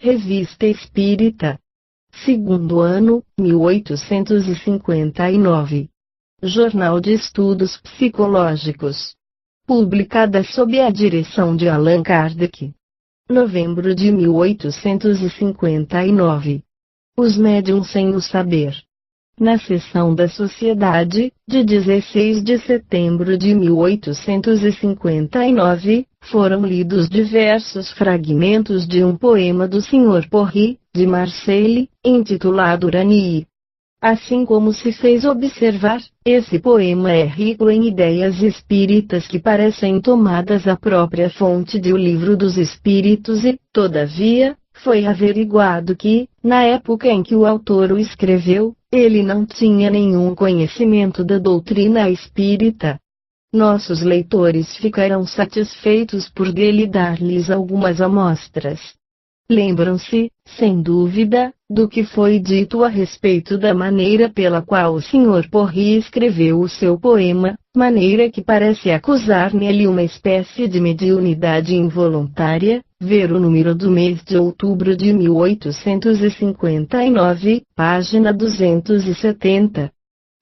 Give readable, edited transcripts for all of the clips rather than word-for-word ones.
Revista Espírita. Segundo ano, 1859. Jornal de Estudos Psicológicos. Publicada sob a direção de Allan Kardec. Novembro de 1859. Os médiuns sem o saber. Na seção da Sociedade, de 16 de setembro de 1859, foram lidos diversos fragmentos de um poema do Sr. Porry, de Marseille, intitulado Uranie. Assim como se fez observar, esse poema é rico em ideias espíritas que parecem tomadas à própria fonte de O Livro dos Espíritos e, todavia, foi averiguado que, na época em que o autor o escreveu, ele não tinha nenhum conhecimento da doutrina espírita. Nossos leitores ficarão satisfeitos por dele dar-lhes algumas amostras. Lembram-se, sem dúvida, do que foi dito a respeito da maneira pela qual o Sr. Porry escreveu o seu poema, maneira que parece acusar nele uma espécie de mediunidade involuntária, ver o número do mês de outubro de 1859, página 270.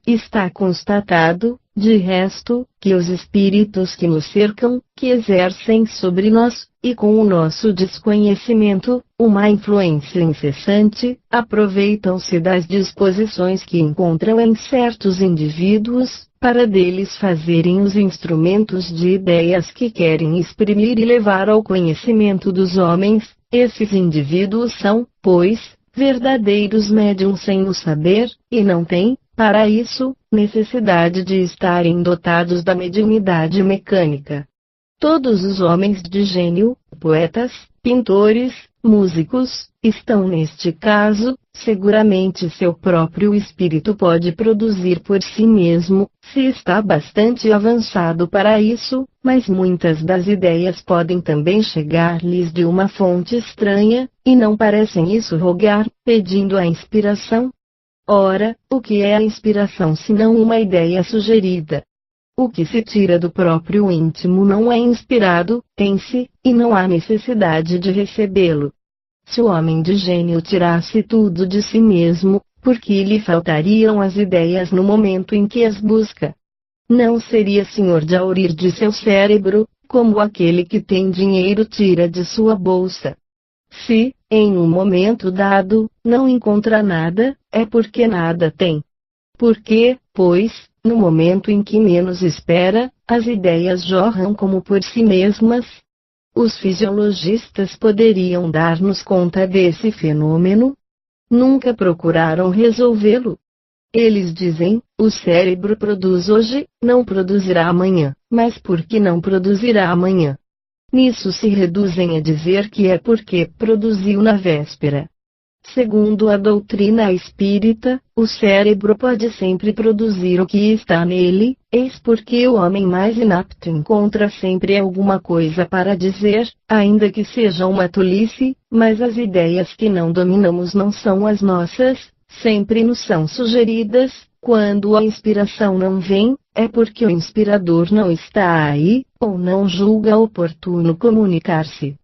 Está constatado, de resto, que os espíritos que nos cercam, que exercem sobre nós, e com o nosso desconhecimento, uma influência incessante, aproveitam-se das disposições que encontram em certos indivíduos, para deles fazerem os instrumentos de ideias que querem exprimir e levar ao conhecimento dos homens. Esses indivíduos são, pois, verdadeiros médiuns sem o saber, e não têm, para isso, necessidade de estarem dotados da mediunidade mecânica. Todos os homens de gênio, poetas, pintores, músicos, estão neste caso, seguramente seu próprio espírito pode produzir por si mesmo, se está bastante avançado para isso, mas muitas das ideias podem também chegar-lhes de uma fonte estranha, e não parecem isso rogar, pedindo a inspiração. Ora, o que é a inspiração senão uma ideia sugerida? O que se tira do próprio íntimo não é inspirado, tem-se, e não há necessidade de recebê-lo. Se o homem de gênio tirasse tudo de si mesmo, por que lhe faltariam as ideias no momento em que as busca? Não seria senhor de aurir de seu cérebro, como aquele que tem dinheiro tira de sua bolsa. Se, em um momento dado, não encontra nada, é porque nada tem. Porque, pois, no momento em que menos espera, as ideias jorram como por si mesmas. Os fisiologistas poderiam dar-nos conta desse fenômeno? Nunca procuraram resolvê-lo. Eles dizem, o cérebro produz hoje, não produzirá amanhã, mas por que não produzirá amanhã? Nisso se reduzem a dizer que é porque produziu na véspera. Segundo a doutrina espírita, o cérebro pode sempre produzir o que está nele, eis porque o homem mais inapto encontra sempre alguma coisa para dizer, ainda que seja uma tolice, mas as ideias que não dominamos não são as nossas, sempre nos são sugeridas. Quando a inspiração não vem, é porque o inspirador não está aí, ou não julga oportuno comunicar-se.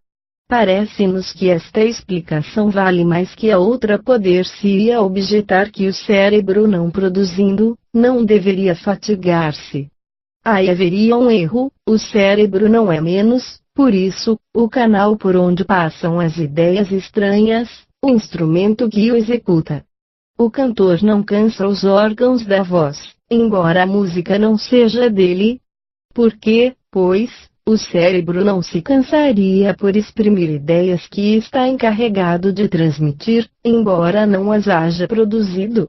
Parece-nos que esta explicação vale mais que a outra. Poder-se-ia objetar que o cérebro não produzindo, não deveria fatigar-se. Aí haveria um erro, o cérebro não é menos, por isso, o canal por onde passam as ideias estranhas, o instrumento que o executa. O cantor não cansa os órgãos da voz, embora a música não seja dele. Por quê, pois, o cérebro não se cansaria por exprimir ideias que está encarregado de transmitir, embora não as haja produzido?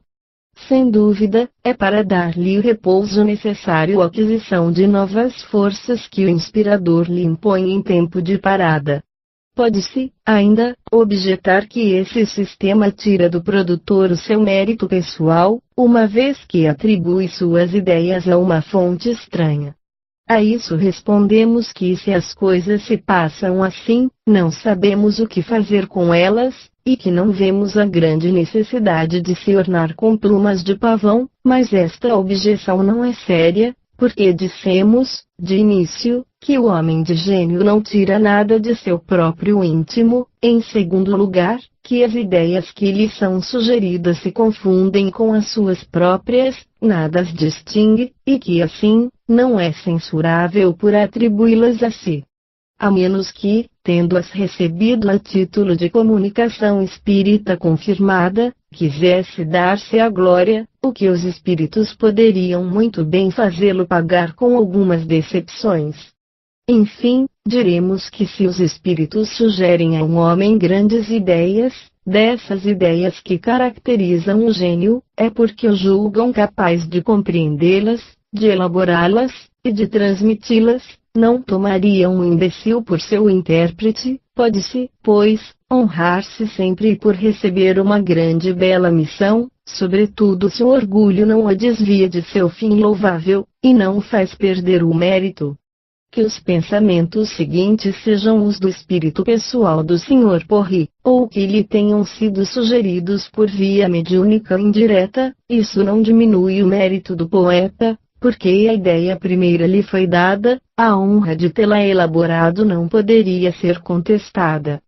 Sem dúvida, é para dar-lhe o repouso necessário a aquisição de novas forças que o inspirador lhe impõe em tempo de parada. Pode-se, ainda, objetar que esse sistema tira do produtor o seu mérito pessoal, uma vez que atribui suas ideias a uma fonte estranha. A isso respondemos que se as coisas se passam assim, não sabemos o que fazer com elas, e que não vemos a grande necessidade de se ornar com plumas de pavão, mas esta objeção não é séria, porque dissemos, de início, que o homem de gênio não tira nada de seu próprio íntimo. Em segundo lugar, que as ideias que lhe são sugeridas se confundem com as suas próprias, nada as distingue, e que assim, não é censurável por atribuí-las a si. A menos que, tendo-as recebido a título de comunicação espírita confirmada, quisesse dar-se a glória, o que os espíritos poderiam muito bem fazê-lo pagar com algumas decepções. Enfim, diremos que se os espíritos sugerem a um homem grandes ideias, dessas ideias que caracterizam o gênio, é porque o julgam capaz de compreendê-las, de elaborá-las, e de transmiti-las. Não tomariam um imbecil por seu intérprete. Pode-se, pois, honrar-se sempre por receber uma grande e bela missão, sobretudo se o orgulho não a desvia de seu fim louvável, e não o faz perder o mérito. Que os pensamentos seguintes sejam os do espírito pessoal do Sr. Porri, ou que lhe tenham sido sugeridos por via mediúnica indireta, isso não diminui o mérito do poeta, porque a ideia primeira lhe foi dada, a honra de tê-la elaborado não poderia ser contestada.